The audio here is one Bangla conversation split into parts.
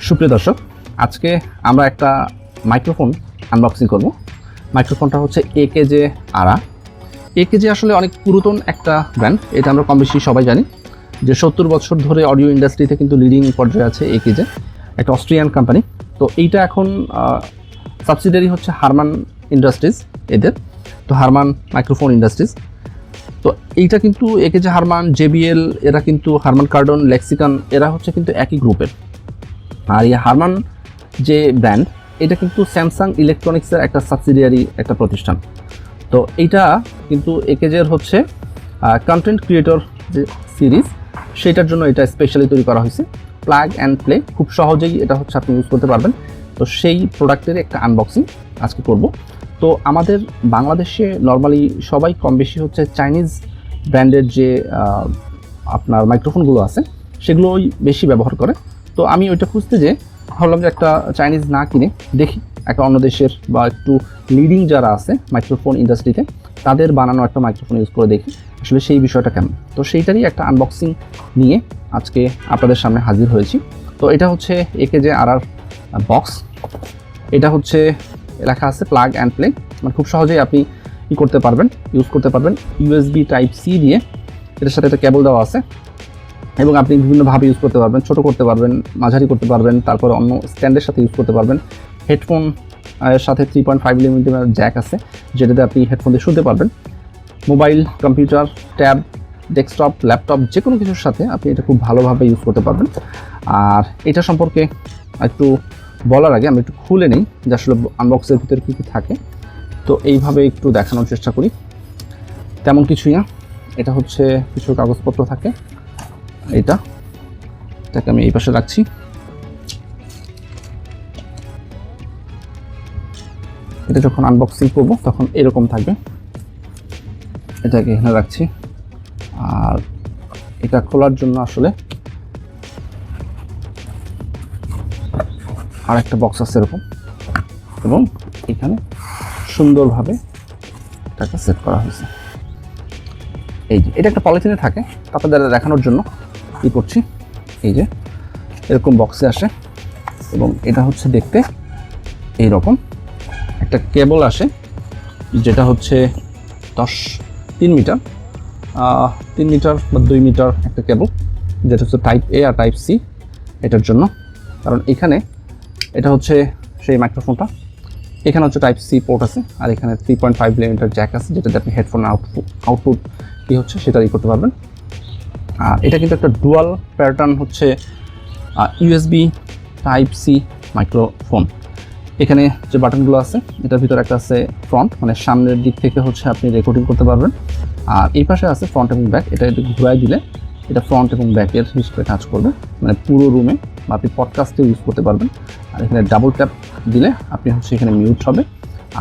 সুপ্রিয় দর্শক, আজকে আমরা একটা মাইক্রোফোন আনবক্সিং করব। মাইক্রোফোনটা হচ্ছে AKG ARA। AKG আসলে অনেক পুরাতন একটা ব্র্যান্ড, এটা আমরা কম বেশি সবাই জানি যে 70 বছর ধরে অডিও ইন্ডাস্ট্রিতে কিন্তু লিডিং পর্যায়ে আছে AKG, একটা অস্ট্রিয়ান কোম্পানি। তো এইটা এখন সাবসিডিয়ারি হচ্ছে হারমান ইন্ডাস্ট্রিজ এদের, তো হারমান মাইক্রোফোন ইন্ডাস্ট্রিজ। তো এইটা কিন্তু AKG হারমান, JBL, এরা কিন্তু হারমান কার্ডন, লেক্সিকন, এরা হচ্ছে কিন্তু একই গ্রুপের। আর এই হারমান যে ব্র্যান্ড, এটা কিন্তু স্যামসাং ইলেকট্রনিক্সের একটা সাবসিডিয়ারি একটা প্রতিষ্ঠান। তো এইটা কিন্তু AKG-এর হচ্ছে কন্টেন্ট ক্রিয়েটর যে সিরিজ, সেটার জন্য এটা স্পেশালি তৈরি করা হয়েছে। প্লাগ অ্যান্ড প্লে, খুব সহজেই এটা হচ্ছে আপনি ইউজ করতে পারবেন। তো সেই প্রোডাক্টের একটা আনবক্সিং আজকে করব। তো আমাদের বাংলাদেশে নর্মালি সবাই কম বেশি হচ্ছে চাইনিজ ব্র্যান্ডের যে আপনার মাইক্রোফোনগুলো আছে সেগুলোই বেশি ব্যবহার করে। তো আমি ওইটা খুঁজতে যে ভাবলাম যে একটা চাইনিজ না কিনে দেখি একটা অন্য দেশের বা একটু লিডিং যারা আছে মাইক্রোফোন ইন্ডাস্ট্রিতে তাদের বানানো একটা মাইক্রোফোন ইউজ করে দেখি আসলে সেই বিষয়টা কেমন। তো সেইটারই একটা আনবক্সিং নিয়ে আজকে আপনাদের সামনে হাজির হয়েছি। তো এটা হচ্ছে AKG ARA বক্স। এটা হচ্ছে লেখা আছে প্লাগ অ্যান্ড প্লে, মানে খুব সহজেই আপনি করতে পারবেন, ইউজ করতে পারবেন। USB Type-C দিয়ে এটার সাথে একটা কেবল দেওয়া আছে এবং আপনি বিভিন্নভাবে ইউজ করতে পারবেন, ছোট করতে পারবেন, মাঝারি করতে পারবেন, তারপরে অন্য স্ট্যান্ডের সাথে ইউজ করতে পারবেন। হেডফোন এর সাথে 3.5mm জ্যাক আছে, যেটাতে আপনি হেডফোন দিয়ে শুনতে পারবেন। Mobile, computer, tab, desktop, laptop যে কোনো কিছুর সাথে আপনি এটা খুব ভালোভাবে ইউজ করতে পারবেন। আর এটা সম্পর্কে একটু বলার আগে আমি একটু খুলে নিই যে আসলে আনবক্সের ভিতরে কী কী থাকে। তো এইভাবে একটু দেখানোর চেষ্টা করি। তেমন কিছুই না, এটা হচ্ছে কিছু কাগজপত্র থাকে। এটাকে আমি এই পাশে রাখছি। এটা যখন আনবক্সিং করব তখন এরকম থাকবে, এটাকে এখানে রাখছি। আর এটা খোলার জন্য আসলে আর একটা বক্স আছে এরকম, এবং এখানে সুন্দরভাবে এটাকে সেট করা হয়েছে। এই যে এটা একটা পলিথিনে থাকে, আপনাদের দেখানোর জন্য কী করছি। এই যে এরকম বক্সে আসে এবং এটা হচ্ছে দেখতে এইরকম। একটা কেবল আসে যেটা হচ্ছে 3 মিটার বা 2 মিটার একটা কেবল, যেটা হচ্ছে Type-A আর Type-C এটার জন্য। কারণ এখানে এটা হচ্ছে সেই মাইক্রোফোনটা, এখানে হচ্ছে Type-C পোর্ট আছে আর এখানে 3.5mm জ্যাক আছে, যেটাতে আপনি হেডফোন আউটপুট কী হচ্ছে সেটা করতে পারবেন। আর এটা কিন্তু একটা ডুয়াল প্যাটার্ন হচ্ছে USB Type-C মাইক্রোফোন। এখানে যে বাটনগুলো আছে এটার ভিতরে একটা আছে ফ্রন্ট, মানে সামনের দিক থেকে হচ্ছে আপনি রেকর্ডিং করতে পারবেন। আর এই পাশে আছে ফ্রন্ট এবং ব্যাক, এটা একটু ঘুরাই দিলে এটা ফ্রন্ট এবং ব্যাকের হিসেবে কাজ করবে, মানে পুরো রুমে বা আপনি পডকাস্টে ইউজ করতে পারবেন। আর এখানে ডাবল ট্যাপ দিলে আপনি হচ্ছে এখানে মিউট হবে।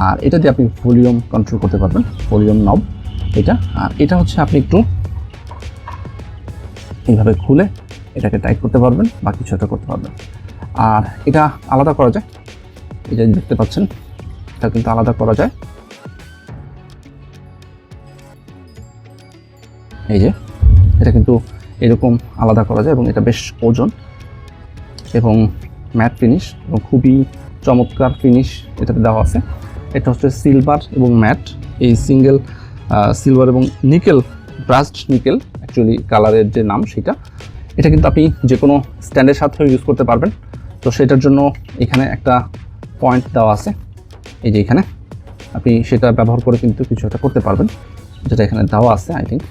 আর এটা দিয়ে আপনি ভলিউম কন্ট্রোল করতে পারবেন, ভলিউম নব এটা। আর এটা হচ্ছে আপনি একটু এইভাবে খুলে এটাকে টাইট করতে পারবেন বা কিছু একটা করতে পারবেন। আর এটা আলাদা করা যায়, এটা দেখতে পাচ্ছেন, এটা কিন্তু আলাদা করা যায়। এই যে এটা কিন্তু এরকম আলাদা করা যায় এবং এটা বেশ ওজন এবং ম্যাট ফিনিশ এবং খুবই চমৎকার ফিনিশ এটাতে দেওয়া আছে। এটা হচ্ছে সিলভার এবং ম্যাট, এই সিঙ্গেল সিলভার এবং নিকেল, ব্রাস্ট নিকেল অ্যাকচুয়ালি কালারের যে নাম সেটা। এটা কিন্তু আপনি যে কোনো স্ট্যান্ডের সাথেও ইউজ করতে পারবেন। তো সেটার জন্য এখানে একটা পয়েন্ট দেওয়া আছে, এই যে এখানে আপনি সেটা ব্যবহার করে কিন্তু কিছু একটা করতে পারবেন, যেটা এখানে দেওয়া আছে আই থিঙ্ক।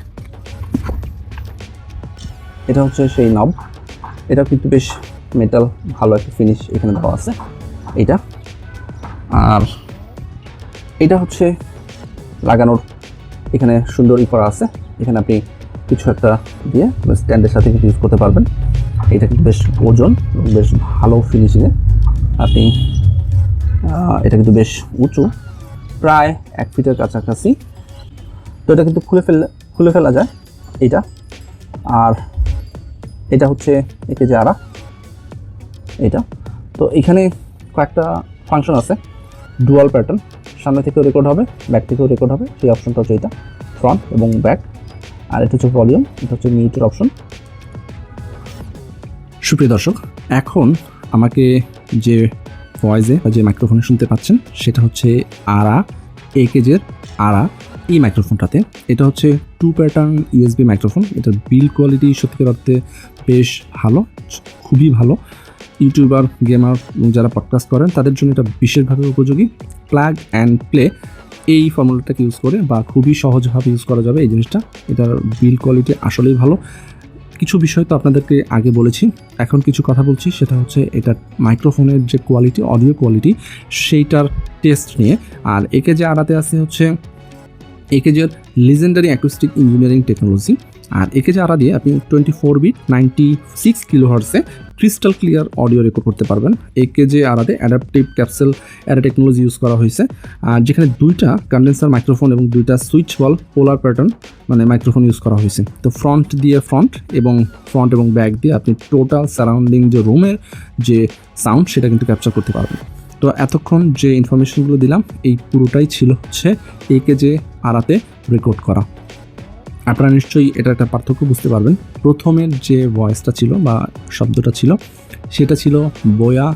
এটা হচ্ছে সেই নব, এটা কিন্তু বেশ মেটাল, ভালো একটা ফিনিশ এখানে দেওয়া আছে এইটা। আর এটা হচ্ছে লাগানোর এখানে সুন্দরই করা আছে, এখানে আপনি কিছু একটা দিয়ে স্ট্যান্ডের সাথে কিন্তু ইউজ করতে পারবেন। এটা কিন্তু বেশ ওজন এবং বেশ ভালো ফিনিশিংয়ে আপনি, এটা কিন্তু বেশ উঁচু, প্রায় 1 ফিটের কাছাকাছি। তো এটা কিন্তু খুলে ফেলা যায় এইটা। আর এটা হচ্ছে AKG ARA এটা। তো এখানে কয়েকটা ফাংশন আছে, ডুয়াল প্যাটার্ন, সামনে থেকেও রেকর্ড হবে, ব্যাক থেকেও রেকর্ড হবে, সেই অপশনটা হচ্ছে এটা, ফ্রন্ট এবং ব্যাক। আর এটা হচ্ছে ভলিউম, এটা হচ্ছে মিউটের অপশন। সুপ্রিয় দর্শক, এখন আমাকে যে ভয়েসে বা যে মাইক্রোফোনে শুনতে পাচ্ছেন সেটা হচ্ছে আরা AKG আরা এই মাইক্রোফোনটাতে। এটা হচ্ছে 2 প্যাটার্ন USB মাইক্রোফোন। এটার বিল্ড কোয়ালিটি সত্যিকার অর্থে বেশ ভালো, খুবই ভালো। ইউটিউবার, গেমার এবং যারা পডকাস্ট করেন তাদের জন্য এটা বিশেষভাবে উপযোগী। প্লাগ অ্যান্ড প্লে এই ফর্মুলাটাকে ইউজ করে বা খুবই সহজভাবে ইউজ করা যাবে এই জিনিসটা। এটার বিল্ড কোয়ালিটি আসলেই ভালো। কিছু বিষয় তো আপনাদেরকে আগে বলেছি, এখন কিছু কথা বলছি, সেটা হচ্ছে এটার মাইক্রোফোনের যে কোয়ালিটি, অডিও কোয়ালিটি, সেইটার টেস্ট নিয়ে। আর AKG আরাতে আছে হচ্ছে AKG-র লিজেন্ডারি অ্যাকুস্টিক ইঞ্জিনিয়ারিং টেকনোলজি। আর AKG আরা দিয়ে আপনি 24 বিট 96 কিলোহার্টসে ক্রিস্টাল ক্লিয়ার অডিও রেকর্ড করতে পারবেন। AKG আরাতে adaptive capsule array technology use করা হয়েছে, আর যেখানে 2টা কন্ডেন্সার মাইক্রোফোন এবং 2টা switchable polar pattern microphone use করা হয়েছে। তো ফ্রন্ট এবং ব্যাক দিয়ে আপনি টোটাল সারাউন্ডিং যে রুমের যে সাউন্ড সেটা কিন্তু ক্যাপচার করতে পারবেন। তো এতক্ষণ যে ইনফরমেশনগুলো দিলাম এই পুরোটাই ছিল হচ্ছে AKG আরাতে রেকর্ড করা। আপনারা নিশ্চয়ই এটা একটা পার্থক্য বুঝতে পারবেন। প্রথমের যে ভয়েসটা ছিল বা শব্দটা ছিল সেটা ছিল বোয়া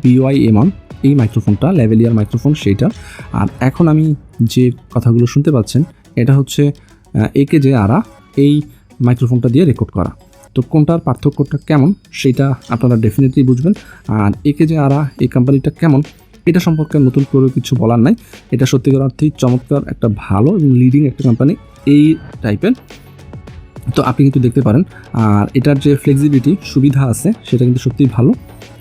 BYM1 এই মাইক্রোফোনটা, ল্যাভেলিয়ার মাইক্রোফোন সেইটা। আর এখন আমি যে কথাগুলো শুনতে পাচ্ছেন এটা হচ্ছে AKG আরা এই মাইক্রোফোনটা দিয়ে রেকর্ড করা। তো কোনটার পার্থক্যটা কেমন সেটা আপনারা ডেফিনেটলি বুঝবেন। আর AKG আরা এই কোম্পানিটা কেমন এটা সম্পর্কে নতুন করে কিছু বলার নাই। এটা সত্যিকার অর্থেই চমৎকার একটা ভালো এবং লিডিং একটা কোম্পানি এই টাইপের। তো আপনি কিন্তু দেখতে পারেন। আর এটার যে ফ্লেক্সিবিলিটি সুবিধা আছে সেটা কিন্তু সত্যিই ভালো,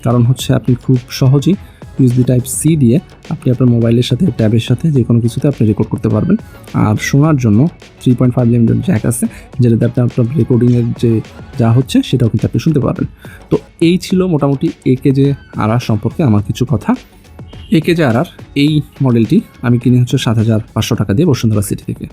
কারণ হচ্ছে আপনি খুব সহজেই USB Type-C দিয়ে আপনি আপনার মোবাইলের সাথে, ট্যাবের সাথে যে কোনো কিছুতে আপনি রেকর্ড করতে পারবেন। আর শোনার জন্য 3.5mm জ্যাক আছে, যেটাতে আপনি আপনার রেকর্ডিংয়ের যে যা হচ্ছে সেটাও কিন্তু আপনি শুনতে পারবেন। তো এই ছিল মোটামুটি AKG আরা সম্পর্কে আমার কিছু কথা। AKG আরার এই মডেলটি আমি কিনে হচ্ছে 7,500 টাকা দিয়ে বসুন্ধরা সিটি থেকে।